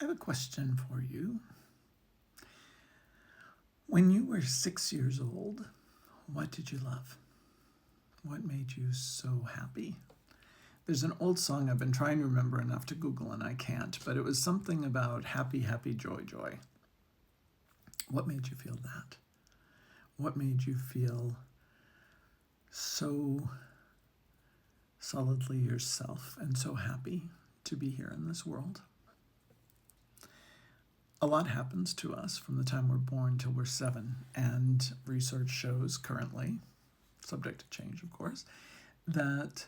I have a question for you. When you were 6 years old, what did you love? What made you so happy? There's an old song I've been trying to remember enough to Google and I can't, but it was something about happy, happy, joy, joy. What made you feel that? What made you feel so solidly yourself and so happy to be here in this world? A lot happens to us from the time we're born till we're 7, and research shows currently, subject to change of course, that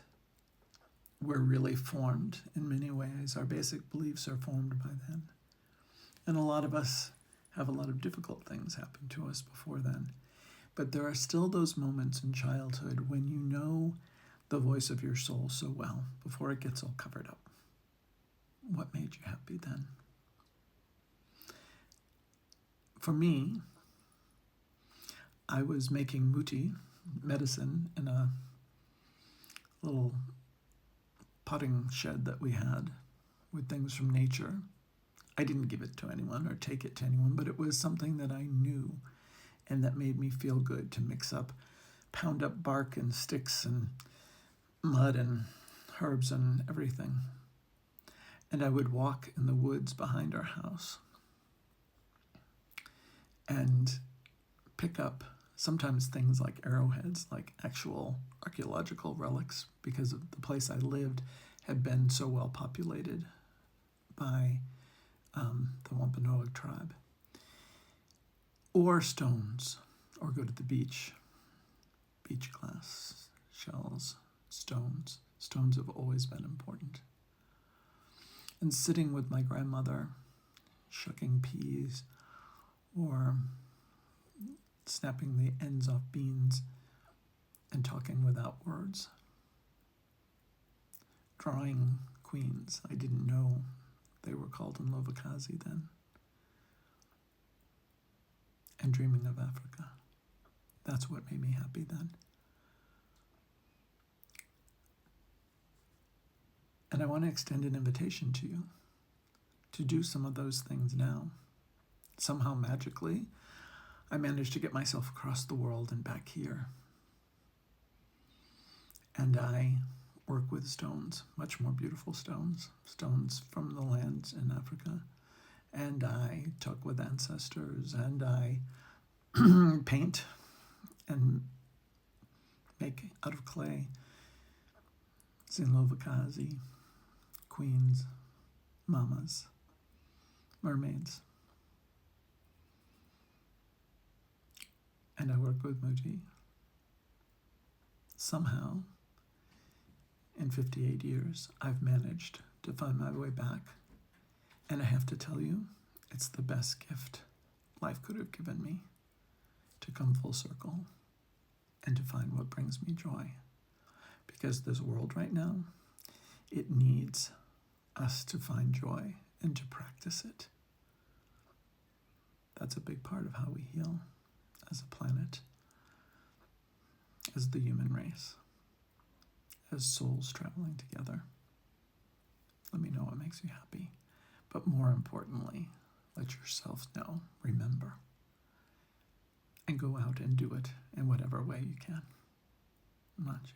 we're really formed in many ways. Our basic beliefs are formed by then. And a lot of us have a lot of difficult things happen to us before then. But there are still those moments in childhood when you know the voice of your soul so well before it gets all covered up. What made you happy then? For me, I was making muti, medicine, in a little potting shed that we had with things from nature. I didn't give it to anyone or take it to anyone, but it was something that I knew and that made me feel good to mix up, pound up bark and sticks and mud and herbs and everything. And I would walk in the woods behind our house and pick up sometimes things like arrowheads, like actual archaeological relics, because of the place I lived had been so well populated by the Wampanoag tribe. Or stones, or go to the beach glass, shells, stones. Stones have always been important. And sitting with my grandmother, shucking peas, or snapping the ends off beans and talking without words. Drawing queens. I didn't know they were called Nlovakazi then. And dreaming of Africa. That's what made me happy then. And I want to extend an invitation to you to do some of those things now. Somehow magically, I managed to get myself across the world and back here. And I work with stones, much more beautiful stones, stones from the lands in Africa. And I talk with ancestors, and I paint and make out of clay Zinlovakazi, queens, mamas, mermaids. And I work with muti. Somehow, in 58 years, I've managed to find my way back. And I have to tell you, it's the best gift life could have given me, to come full circle and to find what brings me joy. Because this world right now, it needs us to find joy and to practice it. That's a big part of how we heal as a planet, as the human race, as souls traveling together. Let me know what makes you happy. But more importantly, let yourself know, remember, and go out and do it in whatever way you can. Machi.